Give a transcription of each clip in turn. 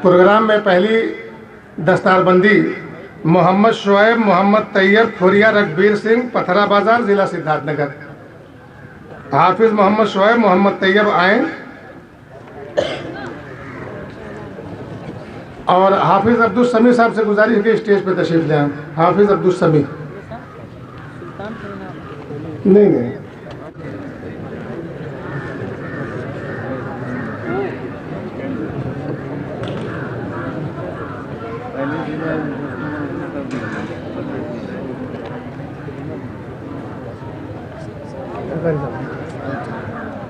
Programme में पहली दस्तारबंदी मोहम्मद शुएब मोहम्मद तैयब खोरिया रघबीर सिंह पथरा बाजार जिला सिद्धार्थनगर। हाफिज मोहम्मद शुएब मोहम्मद तैयब आए और हाफिज अब्दुल समी साहब से गुजारिश है स्टेज पे तशरीफ ले आए। हाफिज अब्दुल समी नहीं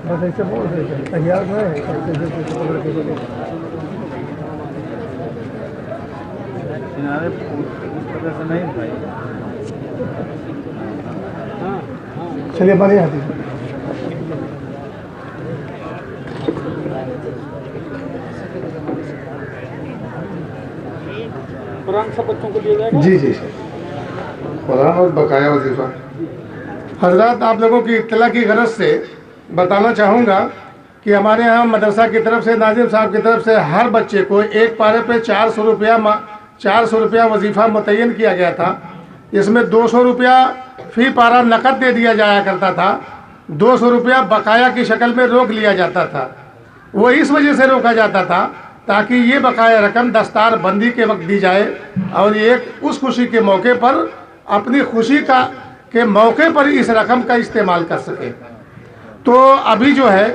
बस ऐसे बोल तैयार चलिए बने आती कुरान सब बच्चों को दिया जाएगा। जी कुरान और बकाया वजीफा। हजरात, आप लोगों की इत्तला की गरज से बताना चाहूँगा कि हमारे यहाँ मदरसा की तरफ से नाजिम साहब की तरफ से हर बच्चे को एक पारे पे 400 रुपया वजीफ़ा मुतय्यन किया गया था। इसमें 200 रुपया फ़ी पारा नकद दे दिया जाया करता था, 200 रुपया बकाया की शक्ल में रोक लिया जाता था। वो इस वजह से रोका जाता था ताकि ये बकाया रकम दस्तार बंदी के वक्त दी जाए और एक उस खुशी के मौके पर अपनी खुशी के मौके पर इस रकम का इस्तेमाल कर सके। तो अभी जो है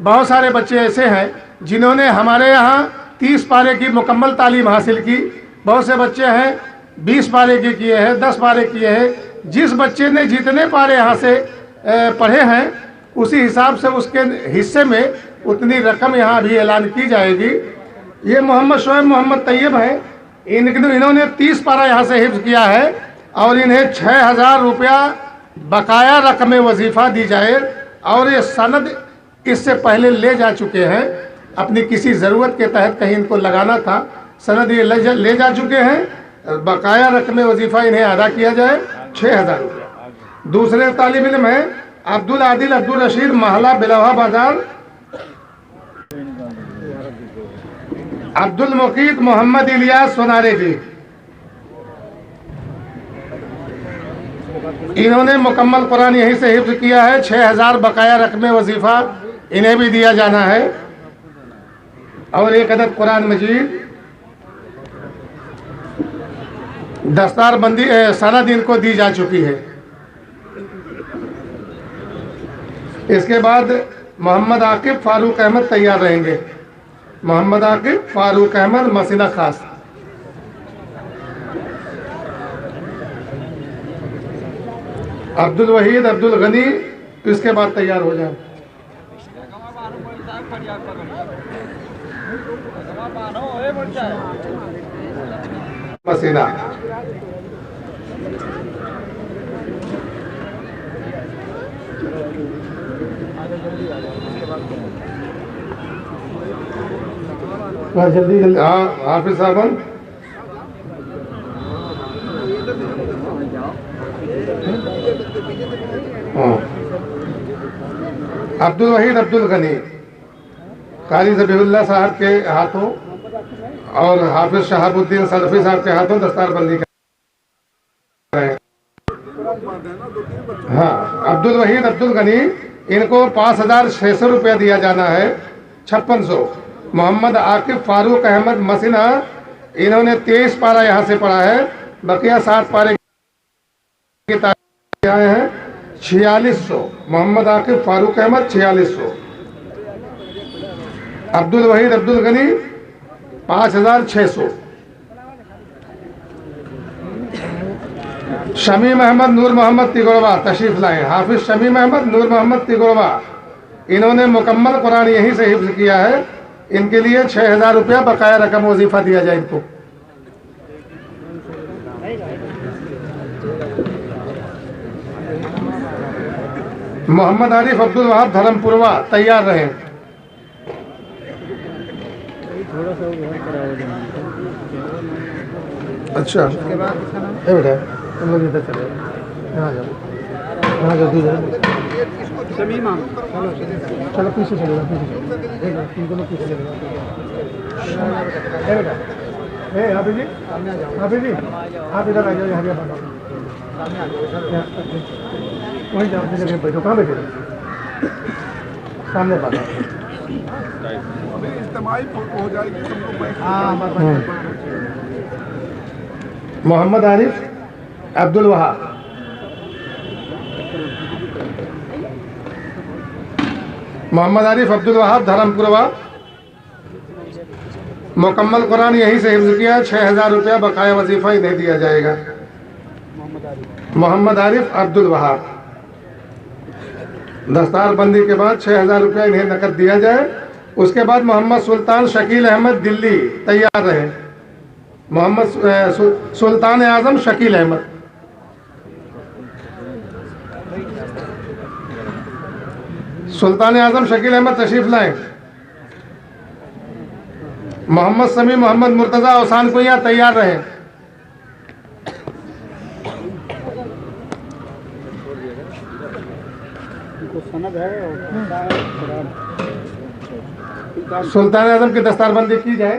बहुत सारे बच्चे ऐसे हैं जिन्होंने हमारे यहाँ 30 पारे की मुकम्मल तालीम हासिल की, बहुत से बच्चे हैं 20 पारे के किए हैं, 10 पारे किए हैं। जिस बच्चे ने जितने पारे यहाँ से पढ़े हैं उसी हिसाब से उसके हिस्से में उतनी रकम यहाँ भी ऐलान की जाएगी। ये मोहम्मद शुएब मोहम्मद तैयब हैं, इन्होंने 30 पारा यहाँ से हिफ्ज़ किया है और इन्हें 6000 रुपया बकाया रकम वजीफ़ा दी जाए और ये सनद इससे पहले ले जा चुके हैं। अपनी किसी ज़रूरत के तहत कहीं इनको लगाना था, सनद ये ले जा चुके हैं। बकाया रकम वजीफ़ा इन्हें अदा किया जाए 6000 रुपया। दूसरे तालिब इल्म है अब्दुल आदिल अब्दुल रशीद महला बिलवा बाजार, अब्दुल मुकीद मोहम्मद इलियास सोनारे जी, इन्होंने मुकम्मल कुरान यहीं से हिफ्ज़ किया है। 6000 बकाया रकम वजीफ़ा इन्हें भी दिया जाना है और एक अदद कुरान मजीद दस्तार बंदी सनद इनको दी जा चुकी है। इसके बाद मोहम्मद आकिब फारूक अहमद तैयार रहेंगे। मोहम्मद आकिब फारूक अहमद मसीना खास। अब्दुल वहीद अब्दुल गनी इसके बाद तैयार हो जाए। मसीना जल्दी जल्दी। हाँ हाफिज साहब अब्दुल वहीद अब्दुल गनी कारी ज़बीहुल्लाह साहब के हाथों और हाफिज शहाबुद्दीन सलफी साहब के हाथों दस्तारबंदी कर रहे हैं। हाँ अब्दुल वहीद अब्दुल गनी इनको 5600 रुपया दिया जाना है, 5600। मोहम्मद आकिब फारूक अहमद मसीना इन्होंने 23 पारा यहाँ से पढ़ा है, बकिया 7 पारे के आए हैं 4600। मोहम्मद आकिब फारूक अहमद 4600। अब्दुल वहीद अब्दुल गनी 5600। शमीम अहमद नूर मोहम्मद तिगोड़वा तशरीफ लाए। हाफिज शमीम अहमद नूर मोहम्मद तिगोड़वा इन्होंने मुकम्मल कुरान यहीं से हिफ्ज़ किया है। इनके लिए 6000 रुपया बकाया रकम वजीफ़ा दिया जाए इनको। मोहम्मद आरिफ अब्दुल वहाब धर्मपुरवा तैयार रहें। अच्छा बेटा तुम लोग इधर चले यहाँ जाओ, यहाँ जाओ चलो पीछे चलेगा, पीछे चलो, तुम दोनों पीछे चलेगा। हाफिज जी, हाफिज जी आप इधर आ जाओ, यहाँ वहीं जाओ, अपनी जगह बैठो। कहाँ बैठे? सामने बात हो जाएगी। मोहम्मद आरिफ अब्दुल वहाब। मोहम्मद आरिफ अब्दुल वहाब, धर्मपुरवा। मुकम्मल कुरान यहीं से हिफ्ज़ किया। 6,000 रुपया बकाया वजीफ़ा ही नहीं दिया जाएगा। मोहम्मद आरिफ अब्दुल वहाब, दस्तार बंदी के बाद 6,000 रुपया इन्हें नकद दिया जाए। उसके बाद मोहम्मद सुल्तान शकील अहमद, दिल्ली, तैयार रहे। मोहम्मद सुल्तान आजम शकील अहमद। सुल्तान आजम शकील अहमद तशरीफ लाएं। मोहम्मद समी मोहम्मद मुर्तज़ा औसान कुइया, तैयार रहे। सुल्तान आजम की दस्तारबंदी की जाए।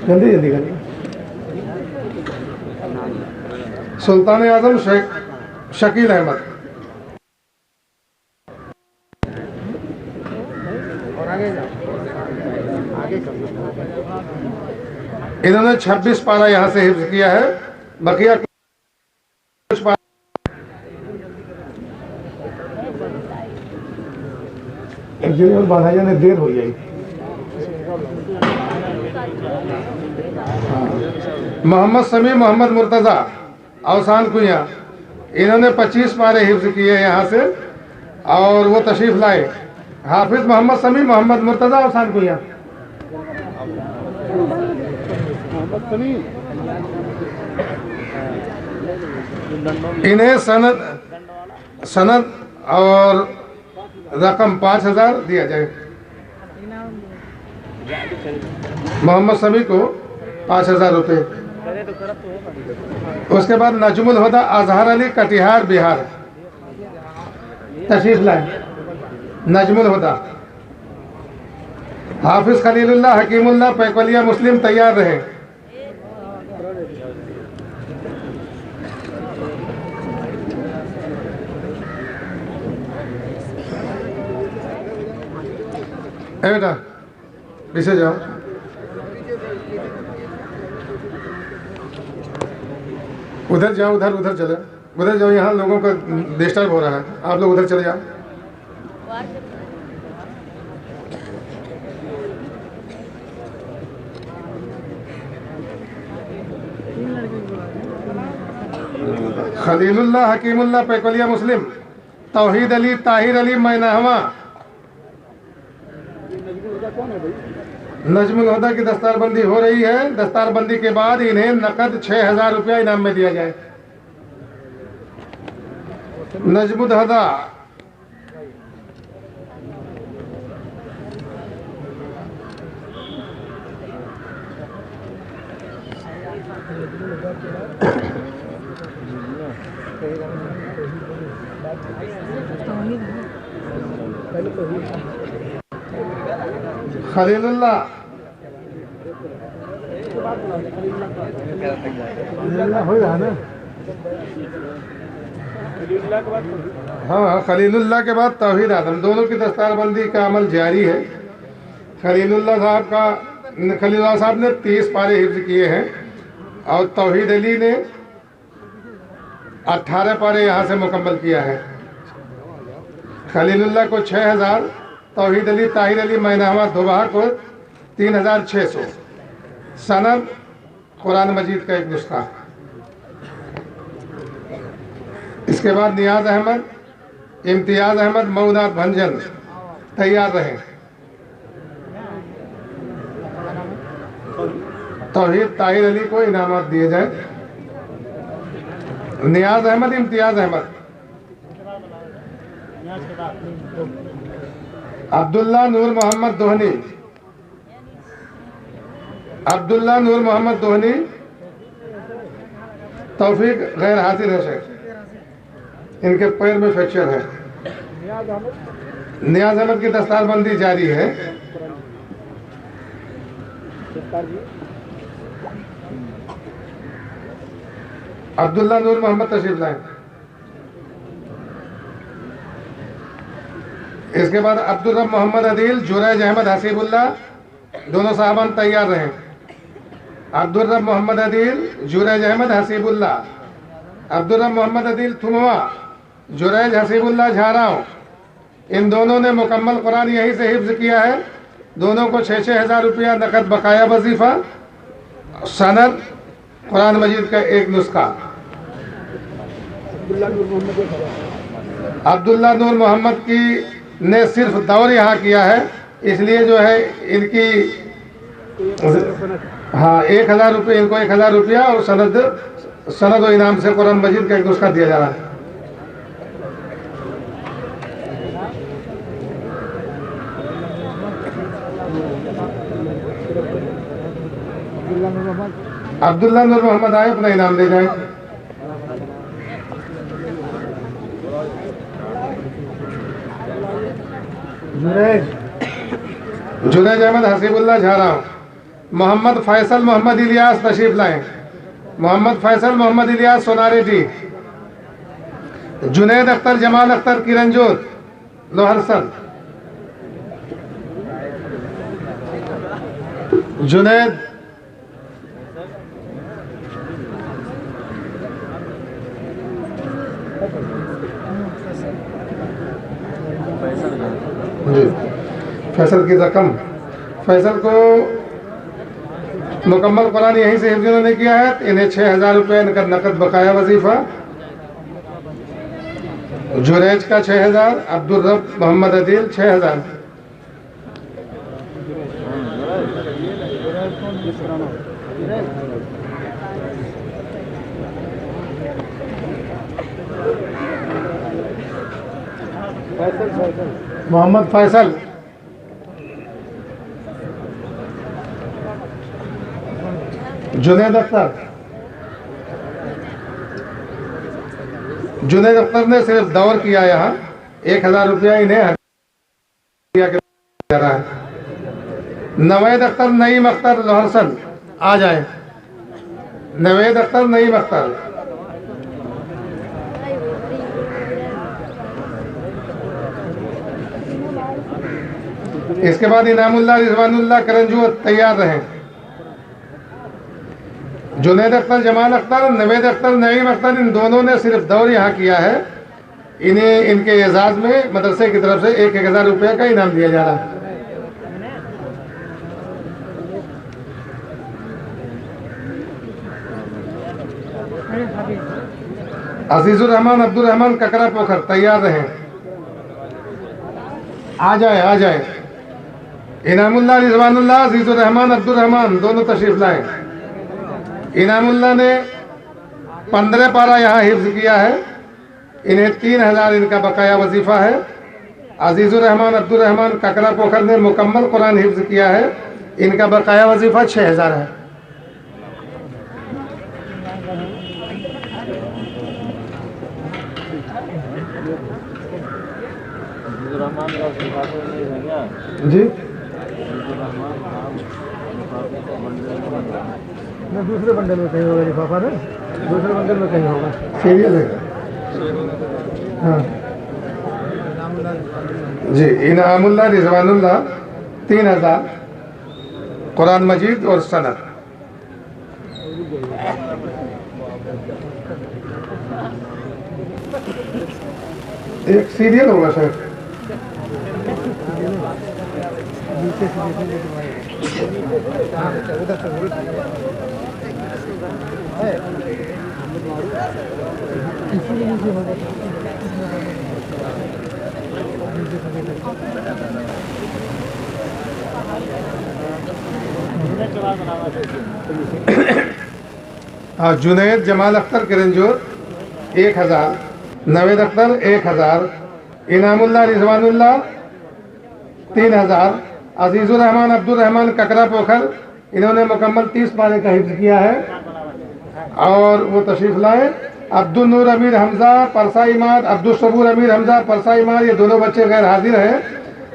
जल्दी जल्दी करिए। सुल्तान आजम शकील अहमद। इन्होंने 26 पारा यहाँ से हिफ्ज़ किया है। बकिया कुछ पारा ने देर हो जाएगी। मोहम्मद समी मोहम्मद मुर्तज़ा औसान कुइया, इन्होंने 25 पारे हिफ्ज़ किए यहाँ से और वो तशरीफ लाए। हाफिज मोहम्मद समी मोहम्मद मुर्तज़ा औसान कुइया। इन्हें सनद और रकम 5,000 दिया जाए। मोहम्मद समी को 5,000 रुपये। उसके बाद नजमुल हुदा अजहर अली, कटिहार, बिहार, तशरीफ लाए। नजमुल हुदा। हाफिज खलीलुल्लाह हकीमुल्लाह, पैकलिया, मुस्लिम, तैयार रहे। बेटा पीछे जाओ। उधर जाओ, उधर चले, उधर जाओ। यहाँ लोगों का डिस्टर्ब हो रहा है, आप लोग उधर चले जाओ। खलीलुल्लाह हकीमुल्लाह, पैकलिया, मुस्लिम, तौहीद अली, ताहिर अली, मैनाहवा। नजमुल हुदा की दस्तारबंदी हो रही है। दस्तारबंदी के बाद इन्हें नकद 6,000 रुपया इनाम में दिया जाए। नजमुल हुदा खलीलुल्लाह हो रहा ना। हाँ, खलीलुल्लाह के बाद तौहीद आदम, दोनों की दस्तारबंदी का अमल जारी है। खलीलुल्लाह साहब ने 30 पारे हिफ्ज़ किए हैं और तौहीद अली ने 18 पारे यहाँ से मुकम्मल किया है। खलीलुल्लाह को 6,000, तौहीद अली, ताहिर अली, मैनाहवा, दोबाहा को 3,600। सनद कुरान मजीद का एक नुस्खा। इसके बाद नियाज अहमद, इम्तियाज अहमद, मऊनाथ भंजन, तैयार रहे। तौहीद ताहिर अली को इनामत दिए जाए। नियाज अहमद, इम्तियाज अहमद, अब्दुल्ला नूर मोहम्मद दोहनी, अब्दुल्ला नूर मोहम्मद दोहनी, तौफीक गैर हाजिर है शेख, इनके पैर में फ्रैक्चर है। नियाज अहमद की दस्तारबंदी जारी है। अब्दुल्ला नूर मोहम्मद तशरीफ लाएं। इसके बाद अब्दुल रब मोहम्मद अदील, जुरैज अहमद हसीबुल्ला, दोनों साहबान तैयार रहें। अब्दुल रब मोहम्मद अदील, जुरैज अहमद हसीबुल्ला, अब्दुल रब मोहम्मद अदील थुमवा, जुरैज हसीबुल्ला झाराव, इन दोनों ने मुकम्मल कुरान यहीं से हिफ्ज किया है। दोनों को 6-6 हज़ार रुपया नकद बकाया वजीफ़ा, सनद कुरान मजीद का एक नुस्खा। अब्दुल्ला नूर मोहम्मद की ने सिर्फ दौर यहाँ किया है, इसलिए जो है इनकी 1000 रुपये, इनको 1000 रुपया और सनद व इनाम से कुरान मजीद का एक नुस्खा दिया जा रहा है। अब्दुल्ला नूर मोहम्मद आए, अपना इनाम ले जाए। जुनैद अहमद हसीबुल्ला झाराव, मोहम्मद फैसल मोहम्मद इलियास तशरीफ लाएं। मोहम्मद फैसल मोहम्मद इलियास सोनारेड्डी, जुनैद अख्तर जमाल अख्तर किरंजोत लोहरसल, जुनैद जी फैसल की रकम, फैसल को मुकम्मल कुरान यहीं से हिफ्ज़ उन्होंने किया है। इन्हें 6000 रुपये इनका नकद बकाया वजीफ़ा। जुरैज का 6000, अब्दुल रब मोहम्मद अदील 6000। मोहम्मद फैसल, जुनैद अख्तर, जुनैद अख्तर ने सिर्फ दौर किया यहाँ, 1000 रुपया इन्हें रहा है। नवेद अख्तर नईम अख्तर लोहरसल आ जाए। नवेद अख्तर नईम अख्तर, इसके बाद इनामुल्लाह रिजवानुल्लाह करंजूत तैयार रहें। जुनैद अख्तर जमाल अख्तर, नवेद अख्तर नईम अख्तर, इन दोनों ने सिर्फ दौर यहाँ किया है। इन्हें इनके एजाज में मदरसे की तरफ से 1000 रुपये का इनाम दिया जा रहा है। अजीजुर रहमान अब्दुल रहमान ककरा पोखर तैयार रहें। आ जाए आ जाए। इनामुल्लाह रिजवानुल्लाह, अजीजुर रहमान अब्दुल रहमान दोनों तशरीफ लाएं। इनामुल्लाह ने 15 पारा यहाँ हिफ्ज किया है। इन्हें 3000 इनका बकाया वजीफा है। अजीजुर रहमान अब्दुल रहमान ककरा पोखर ने मुकम्मल कुरान हिफ्ज किया है। इनका बकाया वजीफा 6000 है। जी दूसरे बंडल में कहीं होगा लिफाफा ना, दूसरे बंडल में कहीं होगा। सीरियल है हाँ जी। इनामुल्लाह रिजवानुल्लाह 3000 कुरान मजीद और सनद। एक सीरियल होगा शायद। जुनैद जमाल अख्तर किरंजोर 1000, नवेद अख्तर 1000, इनामुल्लाह रिजवानुल्लाह 3000, अजीजुर रहमान अब्दुल रहमान ककरा पोखर इन्होंने मुकम्मल 30 पारे का हिफ्ज किया है। और वो तशरीफ लाए। अब्दुल नूर अमीर हमजा परसा इमाद, अब्दुल सबूर अमीर हमजा परसा इमाद, ये दोनों बच्चे गैर हाजिर हैं।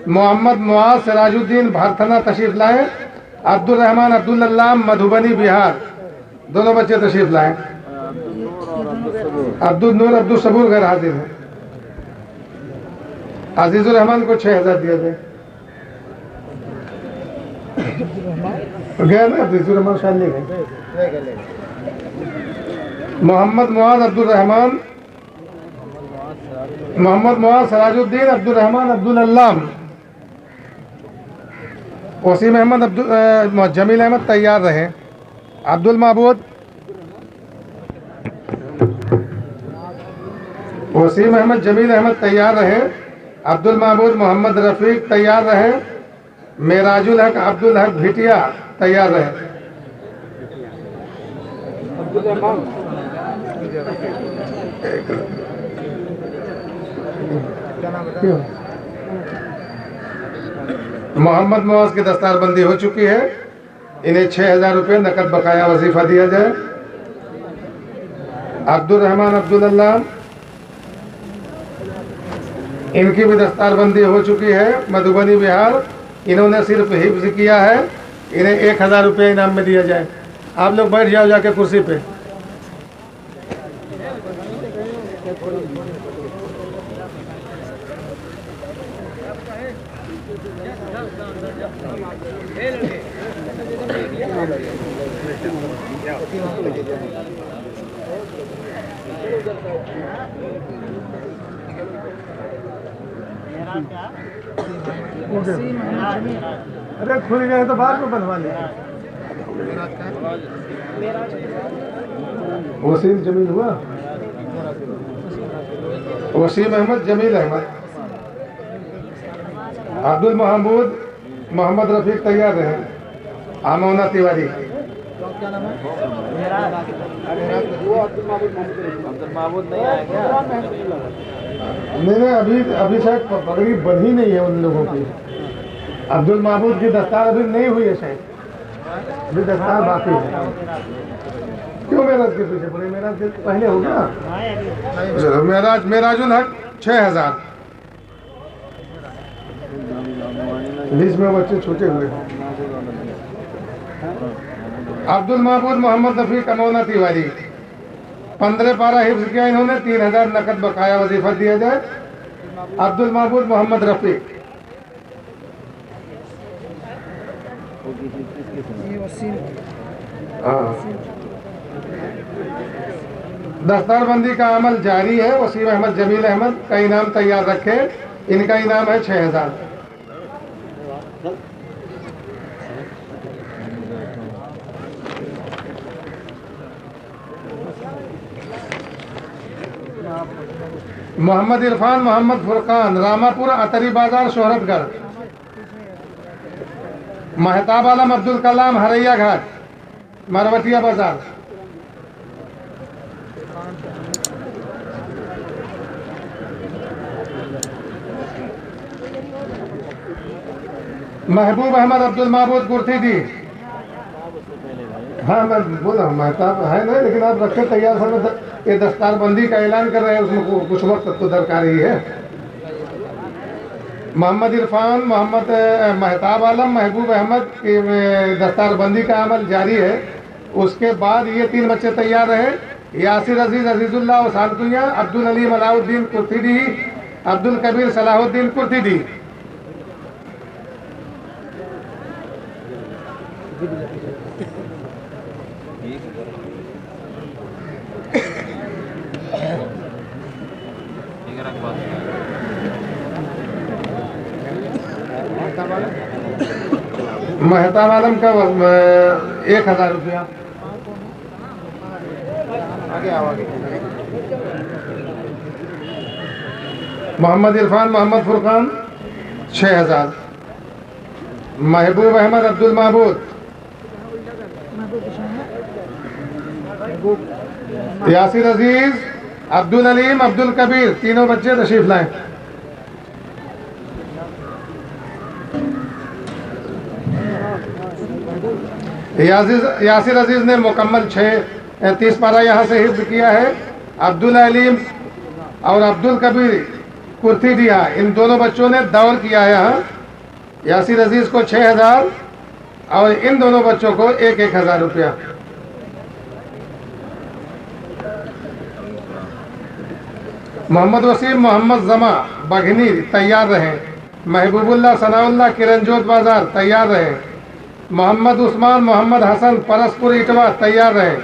मोहम्मद मुआज सिराजुद्दीन भारथना तशरीफ लाए। अब्दुल रहमान अब्दुल अल्लाम मधुबनी बिहार, दोनों बच्चे तशरीफ लाए। अब्दुल नूर अब्दुल सबूर गैर हाजिर हैं। अजीजुर रहमान को 6000 दिया जाए। गए ना अजीजुर रहमान शायद नहीं गए। मोहम्मद मुआज अब्दुल रहमान, मोहम्मद मुआज सिराजुद्दीन अब्दुल रहमान अब्दुल अल्लाम, वसीम अहमद अब्दुल जमील अहमद तैयार रहे। अब्दुल महबूद, वसीम अहमद जमील अहमद तैयार रहे। अब्दुल महबूद मोहम्मद रफीक तैयार रहे। मेराजुल हक अब्दुल हक भिटिया तैयार रहे। मोहम्मद मुआज की दस्तारबंदी हो चुकी है। इन्हें 6000 रुपये नकद बकाया वजीफा दिया जाए। अब्दुल रहमान अब्दुल अल्लाह, इनकी भी दस्तारबंदी हो चुकी है मधुबनी बिहार। इन्होंने सिर्फ हिफ्ज किया है। इन्हें 1000 रुपये इनाम में दिया जाए। आप लोग बैठ जाओ जाके कुर्सी पे। अरे खुल गए तो बाद में बनवा लें। वसीम जमील हुआ, वसीम अहमद जमील अहमद। अब्दुल महमूद मोहम्मद रफीक तैयार रहे। आमोना तिवारी, नहीं अभी शायद पगड़ी बंधी नहीं है उन लोगों की। अब्दुल महमूद की दस्तार अभी नहीं हुई है शायद, अभी दस्तार बाकी है। क्यों मेराज के पीछे पड़े? मेराज के पहले हो गया। चलो मेराजुल हक 6000। बीच में बच्चे छूटे हुए। अब्दुल महमूद मोहम्मद रफीक अमोना तिवारी, 15 पारा हिफ्ज किया इन्होंने। 3000 नकद बकाया वजीफा दिया जाए। अब्दुल महमूद मोहम्मद रफीक, दस्तारबंदी का अमल जारी है। वसीम अहमद जमील अहमद का इनाम तैयार रखे। इनका इनाम है 6000। मोहम्मद इरफान मोहम्मद फुरकान रामापुर अतरी बाजार शोहरतगढ़। महताब आलम अब्दुल कलाम हरैया घाट मरवटिया बाजार। महबूब अहमद अब्दुल महबूद कुर्थीदी। हाँ मैं बोला महताब है ना, लेकिन आप रखे तैयार सर। ये दस्तारबंदी का ऐलान कर रहे हैं, उसमें कुछ वक्त तो दरकार ही है। मोहम्मद इरफान मोहम्मद महताब आलम महबूब अहमद की दस्तारबंदी का अमल जारी है। उसके बाद ये 3 बच्चे तैयार रहे। यासिर अजीज अजीजुल्लाह वसानकुया, अब्दुल अलीम अलाउद्दीन कुर्थीदी, अब्दुल कबीर सलाहुद्दीन कुर्थीदी। महताब आलम का 1000 रुपया। मोहम्मद इरफान मोहम्मद फुरकान 6000। महबूब अहमद अब्दुल महबूद, यासिर अजीज अब्दुल अलीम अब्दुल कबीर, तीनों बच्चे तशरीफ लाएं। यासिर अजीज ने मुकम्मल 6 30 पारा यहाँ से हिफ्ज किया है। अब्दुल अलीम और अब्दुल कबीर कुर्ती दिया, इन दोनों बच्चों ने दौर किया है यहाँ। यासिर अजीज़ को 6000 और इन दोनों बच्चों को 1,000 रुपया। मोहम्मद वसीम, मोहम्मद जमा बघनी तैयार रहें। महबूबुल्लाह, सनाउल्लाह किरनजोत बाजार तैयार रहें। मोहम्मद उस्मान, मोहम्मद हसन परसपुर इटवा तैयार रहें।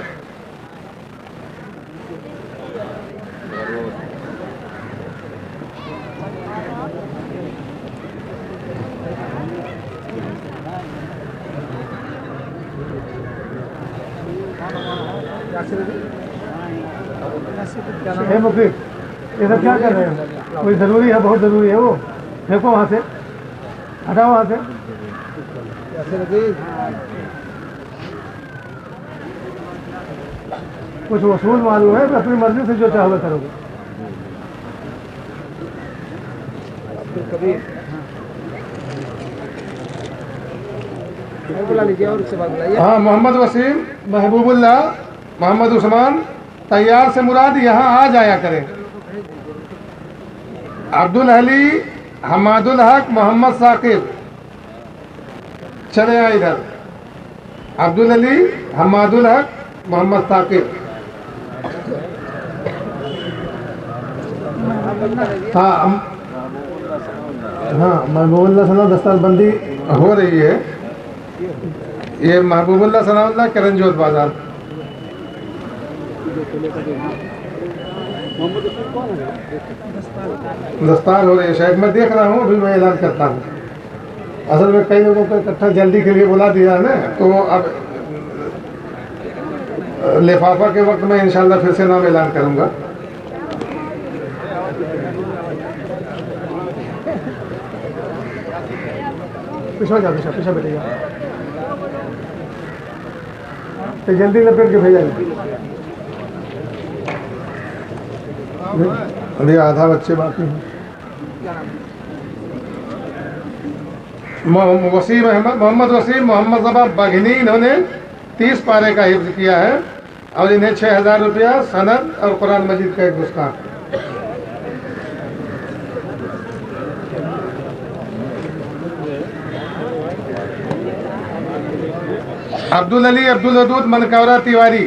ये सब क्या कर रहे हैं? कोई ज़रूरी है, बहुत ज़रूरी है वो, देखो वहाँ से, हटाओ वहाँ से। कुछ वसूल मालूम है, अपनी मर्जी से जो चाहोगे करोगे। हाँ, मोहम्मद वसीम, महबूबुल्लाह, मोहम्मद उस्मान तैयार से मुराद यहाँ आ जाया करें। अब्दुल अली, हमादुल हक, मोहम्मद साकिब चले आए इधर। अब्दुल अली, हमादुल हक, मोहम्मद साकिब। हाँ हाँ, महबूबुल्लाह सना दस्तारबंदी हो रही है। ये महबूबुल्लाह सनाउल्लाह किरनजोत बाजार। दस्तार हो रही है शायद, मैं देख रहा हूँ, अभी मैं ऐलान करता हूँ। असल में कई लोगों को इकट्ठा जल्दी के लिए बुला दिया है ना, तो अब लिफाफा के वक्त मैं इंशाल्लाह फिर से नाम ऐलान करूँगा। पीछा जा, पीछा बैठेगा, तो जल्दी लपेट के भेजा। अभी आधा बच्चे बाकी हैं। वसीम अहमद, मोहम्मद वसीम, मोहम्मद जबा बघनी, इन्होंने 30 पारे का हिफ्ज किया है और इन्हें 6000 रुपया सनद और कुरान मजीद का एक नुस्खा। अब्दुल अली, अब्दुल वदूद मनकौरा तिवारी।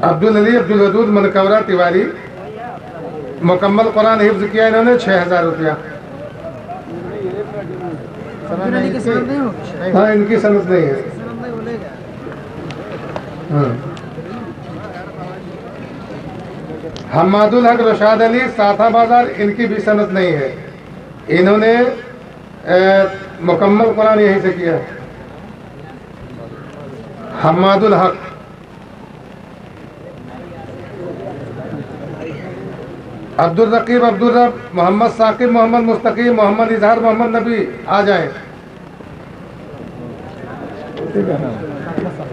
अब्दुल अली, अब्दुल वदूद मनकौरा तिवारी, मुकम्मल कुरान हिफ्ज किया इन्होंने 6000 रुपया। हाँ, इनकी सनद नहीं है। हाँ। हमादुल हक रशाद अली साथा बाजार, इनकी भी सनद नहीं है। इन्होंने मुकम्मल कुरान यहीं से किया। हमादुल हक, अब्दुल रकीब, अब्दुल रब, मोहम्मद साकिब, मोहम्मद मुस्तकीम, मोहम्मद इजहार, मोहम्मद नबी आ जाएं।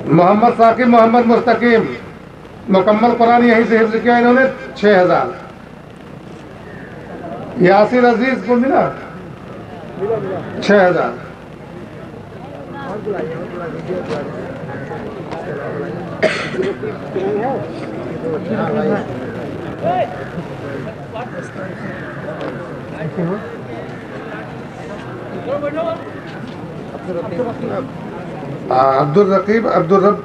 मोहम्मद साकिब, मोहम्मद मुस्तकीम, मुकम्मल कुरान यहीं से हिफ्ज किया इन्होंने 6000। यासिर अजीज को मिला 6000। अब्दुल रकीब, अब्दुल रब,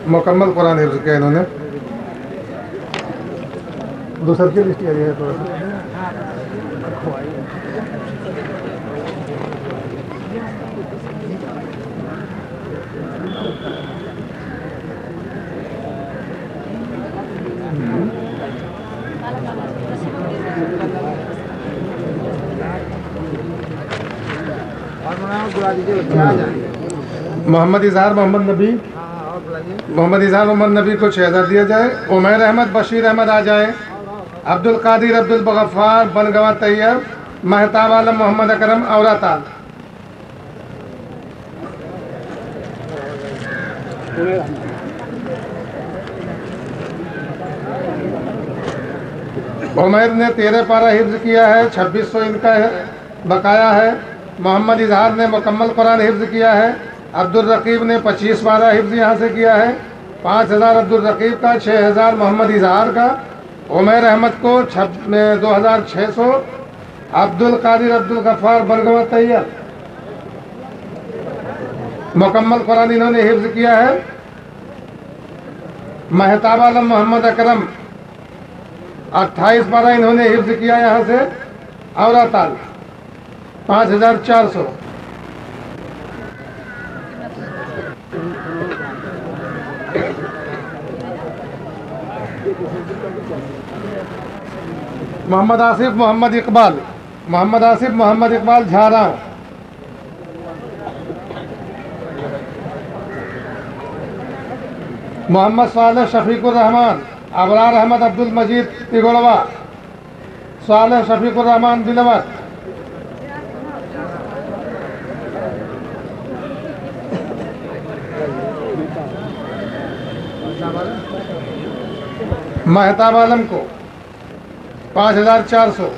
मुकम्मल कुरान हिफ्ज किया इन्होंने। दूसर की लिस्ट है थोड़ा सा। मोहम्मद इजहार, मोहम्मद नबी, मोहम्मद इजहार, मोहम्मद नबी को 6000 दिया जाए। उमैर अहमद, बशीर अहमद आ जाए। अब्दुल कादिर, अब्दुल बगफ़ार, बनगवा तैयब, महताब आलम, मोहम्मद अकरम, औराताल। उमैर ने 13 पारा हिफ्ज़ किया है, 2600 इनका है, बकाया है। मोहम्मद इजहार ने मुकम्मल कुरान हिफ्ज़ किया है। अब्दुल रकीब ने 25 पारा हिफ्ज़ यहाँ से किया है, 5000 अब्दुल रकीब का, 6000 मोहम्मद इजहार का। उमैर अहमद को 2600, अब्दुल कादिर अब्दुल गफ्फार बरगवा तैयब मुकम्मल कुरान इन्होंने हिफ्ज़ किया है। महताब आलम मोहम्मद अकरम 28 पारा इन्होंने हिफ्ज़ किया यहाँ से। औरताल 5400। मोहम्मद आसिफ मोहम्मद इकबाल झारा। मोहम्मद सालेह शफीकुर रहमान, अबरार अहमद अब्दुल मजीद तिगोड़वा, सालेह शफीकुर रहमान बिलवत। महताब आलम को 5400।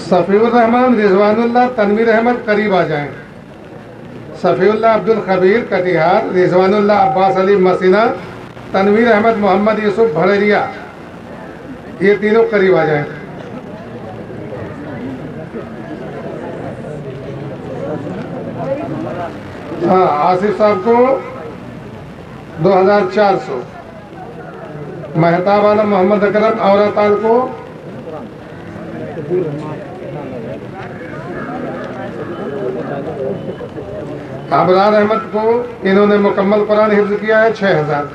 सफ़ीउर रहमान रिजवानुल्लाह तनवीर अहमद करीब आ जाएं। सफ़ीउल्लाह अब्दुल खबीर कटिहार, रिजवानुल्लाह अब्बास अली मसीना, तनवीर अहमद मोहम्मद यूसुफ भड़ेरिया, ये तीनों करीब आ जाएं। हाँ, आसिफ साहब को 2400। महताब आलम मोहम्मद अकरम औरताल को अबरार अहमद को इन्होंने मुकम्मल कुरान हिफ्ज़ किया है 6000।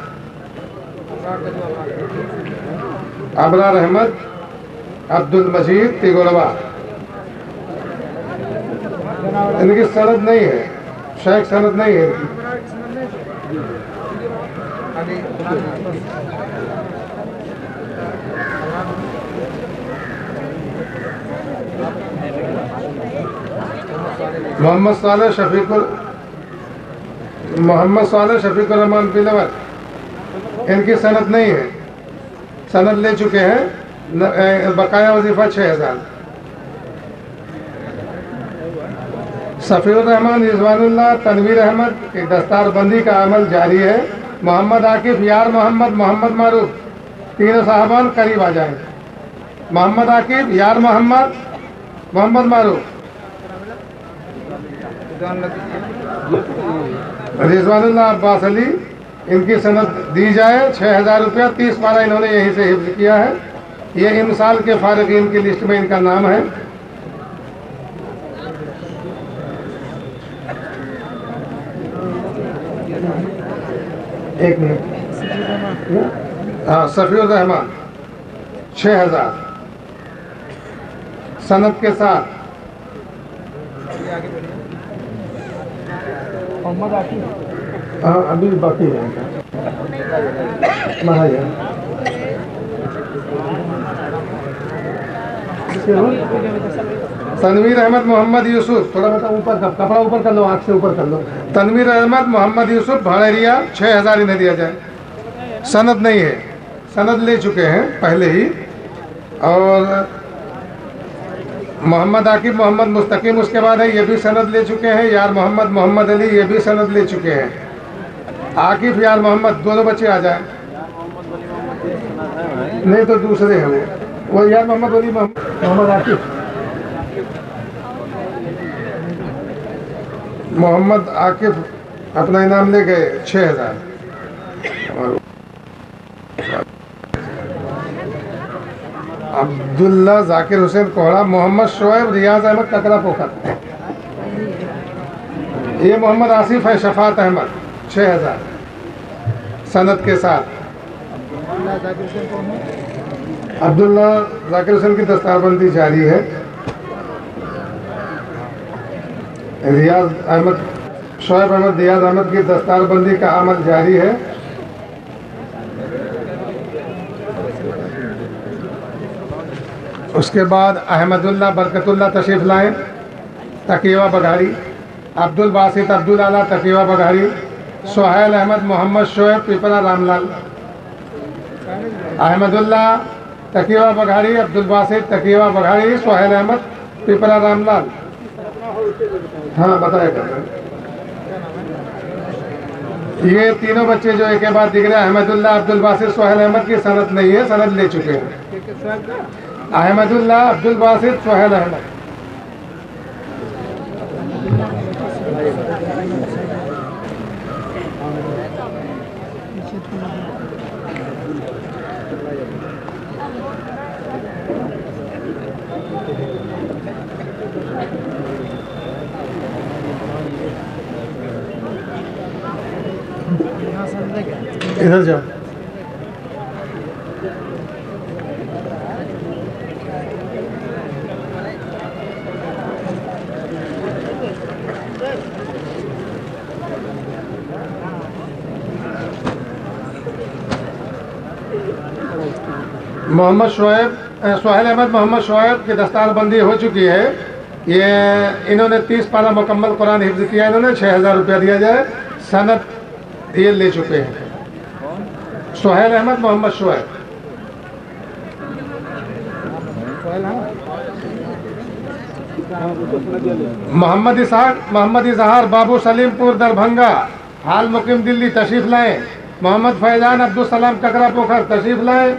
अबरार अहमद अब्दुल मजीद तिगोड़वा, इनकी सनद नहीं है, शेख सनद नहीं है इनकी। मोहम्मद सालेह शफीकुर रहमान बिलवत, इनकी सनद नहीं है, सनद ले चुके हैं, बकाया वजीफा 6000। सफ़ीउर रहमान रिजवानुल्लाह तनवीर अहमद की दस्तारबंदी का अमल जारी है। मोहम्मद आकिफ यार मोहम्मद मारूफ, तीनों साहबान करीब आ जाएं। मोहम्मद आकिफ यार मोहम्मद मारूफ, रिजवानुल्लाह अब्बास अली, इनकी सनद दी जाए। 6000 रुपया, 30 पारा इन्होंने यहीं से हिफ्ज़ किया है। ये इमसाल के फारिगीन की लिस्ट में इनका नाम है। एक मिनट। हाँ, सफ़ीउर रहमान 6000 सनद के साथ। हाँ, अभी बाकी है तनवीर अहमद मोहम्मद यूसुफ, थोड़ा मतलब ऊपर का कपड़ा ऊपर कर लो, आँख से ऊपर कर लो। तनवीर अहमद मोहम्मद यूसुफ भड़ेरिया 6000 इन्हें दिया जाए। सनद नहीं है, सनद ले चुके हैं पहले ही। और मोहम्मद आकिब मोहम्मद मुस्तकीम उसके बाद है, ये भी सनद ले चुके हैं। यार मोहम्मद अली, ये भी सनद ले चुके हैं। आकिफ यार मोहम्मद, दोनों बच्चे आ जाए। नहीं तो दूसरे हैं वो यार मोहम्मद अली मोहम्मद आकिफ, मोहम्मद आकिफ अपना इनाम ले गए 6000। अब्दुल्ला जाकिर हुसैन कोहड़ा, मोहम्मद शोएब रियाज अहमद कतरा पोखर, ये मोहम्मद आसिफ है शफात अहमद 6000 सनद के साथ। अब्दुल्ला जाकिर हुसैन की दस्तारबंदी जारी है। रियाज अहमद शोएब अहमद दियाज अहमद की दस्तारबंदी का अमल जारी है। उसके बाद अहमदुल्ला बरकतुल्ला तशरीफ़ लाएँ, तकीवा बघाड़ी। अब्दुल बासित अब्दुल आला तकीवा बघाड़ी। सोहेल अहमद मोहम्मद शोएब पिपरा रामलाल। अहमदुल्ला तकीवा बघाड़ी, अब्दुल बासित तकीवा बघाड़ी, सोहेल अहमद पिपरा रामलाल। हाँ बताएगा। ये तीनों बच्चे जो एक के बाद दिख रहे हैं, अहमदुल्ला अब्दुल बासित सोहेल अहमद की सनद नहीं है, सनद ले चुके हैं। अहमदुल्ला अब्दुल बासित सोहेल अहमद। इधर जाओ। मोहम्मद शोएब सोहेल अहमद मोहम्मद शोएब की दस्तारबंदी हो चुकी है। ये इन्होंने 30 पारा मुकम्मल कुरान हिफ्ज़ किया। इन्होंने 6000 रुपया दिया जाए, सनद ये ले चुके हैं। सोहेल अहमद मोहम्मद शोएब। मोहम्मद इजहार बाबू सलीमपुर दरभंगा, हाल मुकीम दिल्ली तशरीफ़ लाएँ। मोहम्मद फैजान अब्दुल सलाम ककरा पोखर तशरीफ़ लाएँ।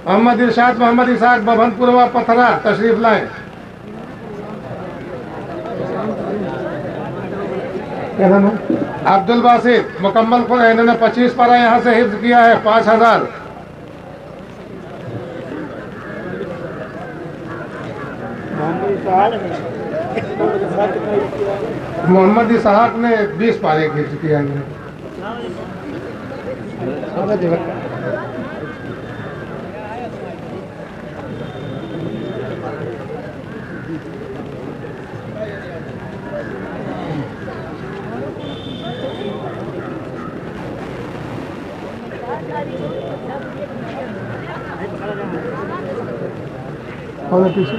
मोहम्मद इरशाद मोहम्मद इसाक बभनपुरवा पथरा तशरीफ़ लाएँ। अब्दुल बासित मुकम्मल को इन्होंने 25 पारा यहाँ से हिफ्ज़ किया है, 5000। मोहम्मद इसहाक ने 20 पारे हिफ्ज़ किया है। और पीछे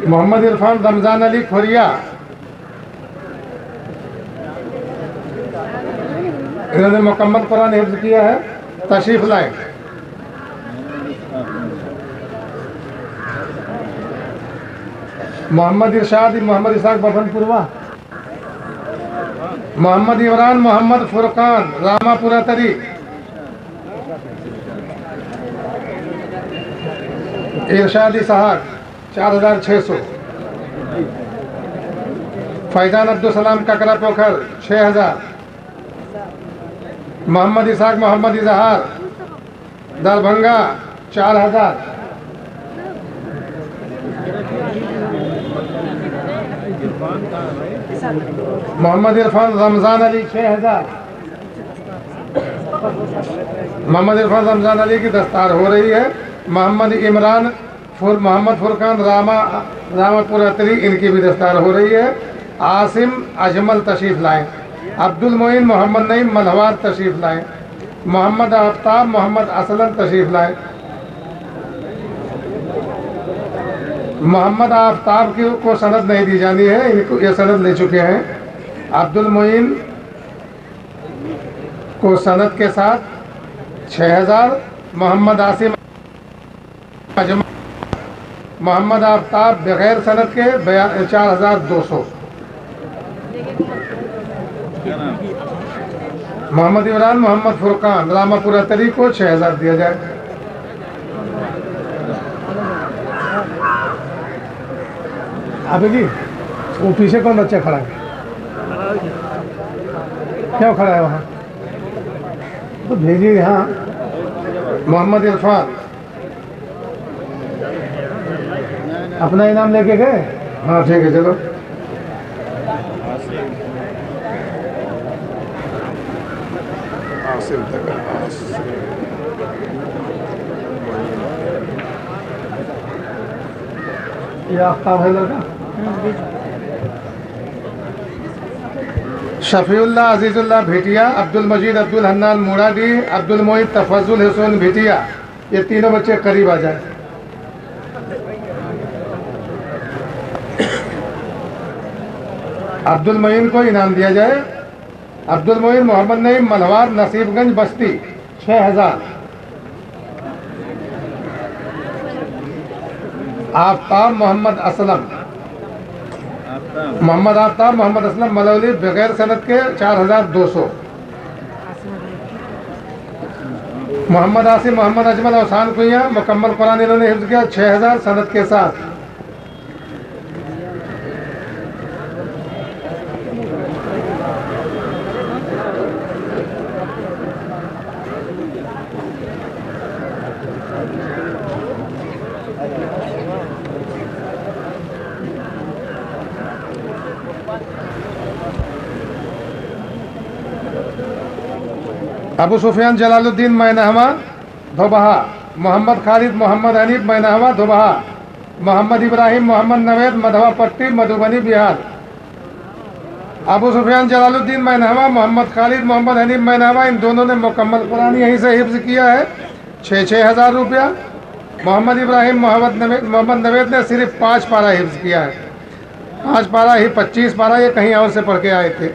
मोहम्मद इरफान रमजान अली खोरिया, इन्होंने मुकम्मल कुरान हिफ्ज़ किया है, तशरीफ़ लाएँ। मोहम्मद इरशाद मोहम्मद इसाक बभनपुरवा। मोहम्मद इमरान मोहम्मद फुरकान रामापुरा तरी। इरशाद इसहाक 4600। फैजान अब्दुल सलाम ककरा पोखर 6000। मोहम्मद इसाक मोहम्मद इजहार दरभंगा 4000। मोहम्मद इरफान रमजान अली 6000। मोहम्मद इरफान रमजान अली की दस्तार हो रही है। मोहम्मद इमरान मोहम्मद फुरकान रामापुरा तरी, इनकी भी दस्तार हो रही है। आसिम अजमल तशरीफ़ लाएँ। अब्दुल मोइन मोहम्मद नईम मलहवार तशरीफ़ लाएँ। मोहम्मद आफ्ताब मोहम्मद असलम तशरीफ़ लाएँ। मोहम्मद आफ्ताब की को सनद नहीं दी जानी है, इनको ये सनद ले चुके हैं। अब्दुल मोइन को सनद के साथ 6000। मोहम्मद आसिम अजमल मोहम्मद आफ्ताब बगैर सनद के 4200। मोहम्मद इमरान मोहम्मद फुरकान रामापुरा तरी को 6000 दिया जाए। अभी जी वो पीछे कौन बच्चा खड़ा है? क्यों खड़ा है वहाँ? तो भेजिए यहाँ। मोहम्मद इरफान अपना इनाम लेके गए। हाँ ठीक है चलो। ये आफ्ताब है लड़का। शफीउल्लाह अजीजुल्लाह भेटिया, अब्दुल मजीद अब्दुल हन्नान मुरादी, अब्दुल मोहित तफजुल हुसैन भेटिया, ये तीनों बच्चे करीब आ जाए। अब्दुल मोइन को इनाम दिया जाए। अब्दुल मोइन मोहम्मद नईम मलवार नसीबगंज बस्ती 6000। आफ्ताब मोहम्मद असलम, मोहम्मद आफ्ताब मोहम्मद असलम मलौली बगैर सनद के 4200। मोहम्मद आसिम मोहम्मद अजमल औसान कुइया मुकम्मल कुरान इन्होंने हिफ्ज़ किया 6000 सनद के साथ। अबू सुफियान जलालुद्दीन मैनहवा धोबहा, मोहम्मद खालिद मोहम्मद हनीफ मैनहवा धोबहा, मोहम्मद इब्राहिम मोहम्मद नवेद मधवा पट्टी मधुबनी बिहार। अबू सुफियान जलालुद्दीन मैनहवा मोहम्मद खालिद मोहम्मद हनीफ मैनहवा, इन दोनों ने मुकम्मल कुरान यहीं से हिफ्ज़ किया है 6,000 रुपया। मोहम्मद इब्राहिम मोहम्मद नवेद ने सिर्फ 5 पारा हिफ्ज़ किया है। 5 पारा ही 25 पारा, ये कहीं और से पढ़ के आए थे।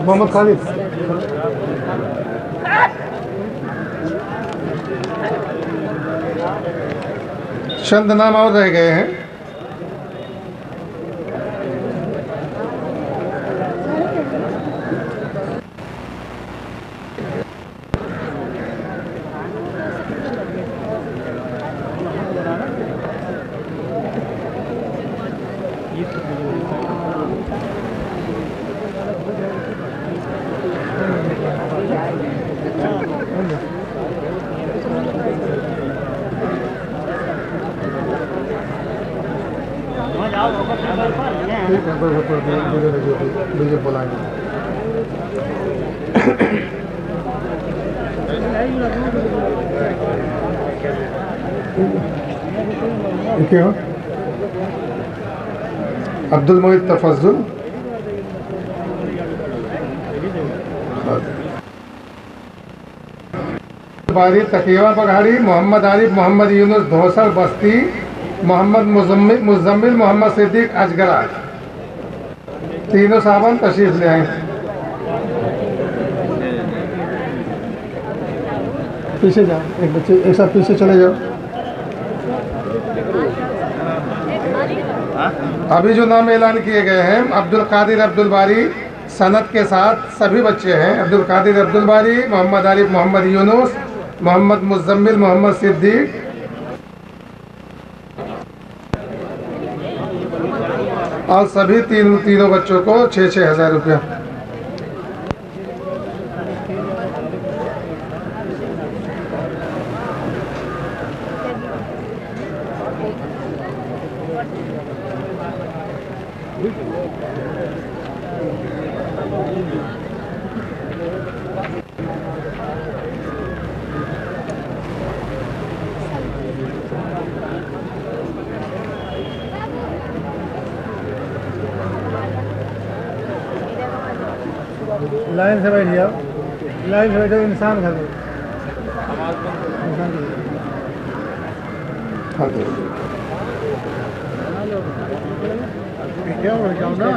मोहम्मद खालिद चंद नाम और रह गए हैं। क्यों अब्दुल मोहित तफजुल, बारी तकीवा पघाड़ी, मोहम्मद आरिफ मोहम्मद यूनुस धोसर बस्ती, मोहम्मद मुजम्मिल मोहम्मद सिद्दीक अजगरा, तीनों साहबान तशरीफ ले आए। पीछे जाओ, एक बच्चे एक साथ पीछे चले जाओ। अभी जो नाम ऐलान किए गए हैं अब्दुल कादिर अब्दुल बारी सनद के साथ सभी बच्चे हैं। अब्दुल कादिर अब्दुल बारी, मोहम्मद आरिफ मोहम्मद यूनुस, मोहम्मद मुजम्मिल मोहम्मद सिद्दीक, और सभी तीनों बच्चों को 6,000 रुपया। लाइन से बैठ जाओ, लाइन से बैठो, इंसान घर में क्या हो जाओ ना।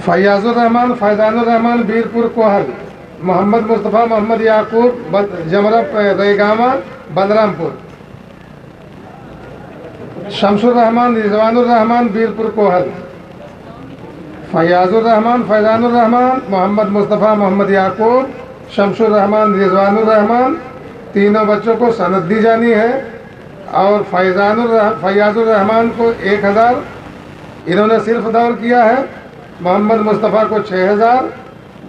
फैयाजुर रहमान फैजानुर रहमान बीरपुर कोहल, मोहम्मद मुस्तफ़ा मोहम्मद याकूब जमरा रेगामा बलरामपुर, शमसुर रहमान रिजवानुर रहमान बीरपुर कोहल, फैयाजुर रहमान फैजानुर रहमान मोहम्मद मुस्तफ़ा मोहम्मद याकूब शमसुर रहमान रिजवानुर रहमान, तीनों बच्चों को सनद दी जानी है। और फैयाजुर रहमान को 1000 इन्होंने सिर्फ दौर किया है। मोहम्मद मुस्तफ़ा को 6000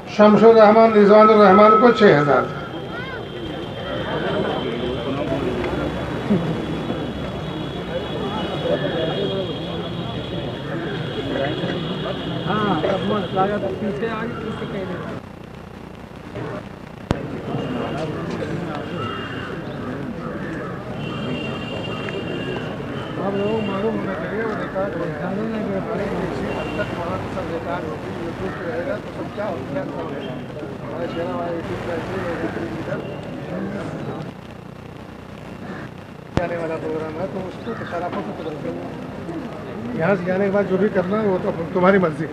शमशुर रहमान रिजवानुर रहमान को 6000। आप लोगों को मालूम होना चाहिए वो रिकॉर्ड जाने नहीं के बारे में अब तक वहाँ सब रिकॉर्ड होगी यूट्यूब पे रहेगा तो सब क्या होगा हमारे चैनल हमारे यूट्यूब पर इधर जाने वाला प्रोग्राम है तो उसको तो सारा फोटो तो बदल यहाँ से जाने के बाद जो भी करना है वो तो तुम्हारी मर्जी।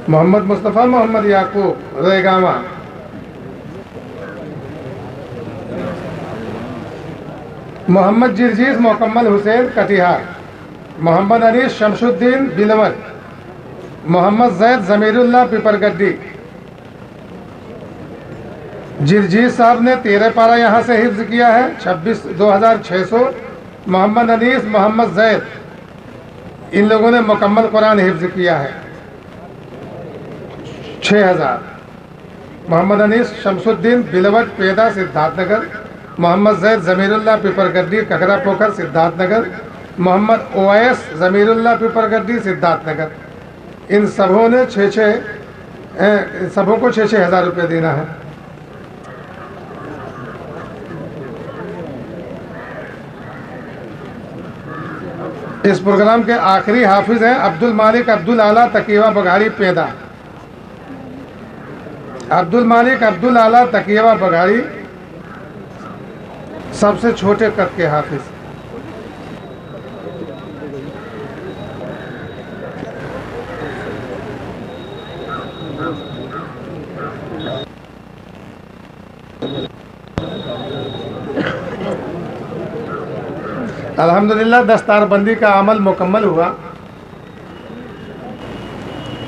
मोहम्मद मुस्तफ़ा मोहम्मद याकूब रेगामा, मोहम्मद जिरजीज मुकम्मल हुसैन कटिहार, मोहम्मद अनीस शमशुद्दीन बिलवर, मोहम्मद जैद ज़मीरुल्लाह पिपरगड्डी। जिरजीज साहब ने 13 पारा यहाँ से हिफ्ज़ किया है 26,2600। मोहम्मद अनीस मोहम्मद जैद इन लोगों ने मुकम्मल कुरान हिफ्ज़ किया है 6000। मोहम्मद अनीस शमशुद्दीन बिलवट पैदा सिद्धार्थनगर, मोहम्मद जैद ज़मीरुल्लाह पिपरगड्डी ककरा पोखर सिद्धार्थनगर, मोहम्मद ओवैस ज़मीरुल्लाह पिपरगड्डी सिद्धार्थनगर। इन सबों ने सबों को 6-6 हज़ार रुपये देना है। इस प्रोग्राम के आखिरी हाफिज हैं अब्दुल मालिक अब्दुल आला तकीवा बघाड़ी पैदा। अब्दुल मालिक अब्दुल आला तकीवा बघाड़ी सबसे छोटे कद के हाफिज। अल्हम्दुलिल्लाह दस्तारबंदी का अमल मुकम्मल हुआ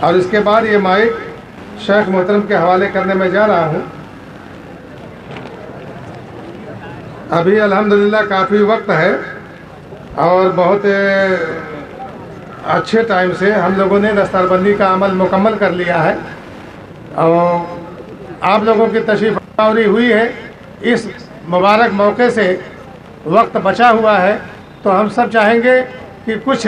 और इसके बाद ये माइक शेख मोहतरम के हवाले करने में जा रहा हूँ। अभी अल्हम्दुलिल्लाह काफ़ी वक्त है और बहुत अच्छे टाइम से हम लोगों ने दस्तारबंदी का अमल मुकम्मल कर लिया है और आप लोगों की तशरीफ़ आवरी हुई है। इस मुबारक मौके से वक्त बचा हुआ है तो हम सब चाहेंगे कि कुछ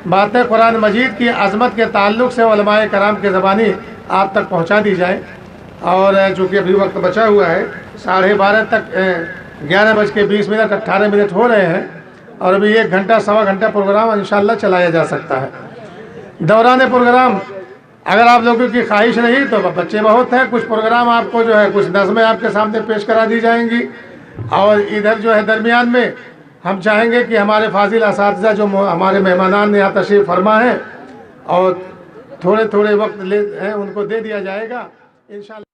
बातें कुरान मजीद की अज़मत के ताल्लुक़ से उलमाए कराम के ज़बानी आप तक पहुंचा दी जाए। और चूँकि अभी वक्त बचा हुआ है 12:30 तक 11:20 18 हो रहे हैं और अभी 1 घंटा सवा घंटा प्रोग्राम इंशाअल्लाह चलाया जा सकता है। दौरान प्रोग्राम अगर आप लोगों की ख्वाहिश रही तो बच्चे बहुत हैं, कुछ प्रोग्राम आपको जो है कुछ नज़में आपके सामने पेश करा दी जाएंगी और इधर जो है दरमियान में हम चाहेंगे कि हमारे फाजिल असातिज़ा जो हमारे मेहमानान यहाँ तशरीफ़ फरमा हैं और थोड़े थोड़े वक्त ले हैं उनको दे दिया जाएगा इंशाअल्लाह।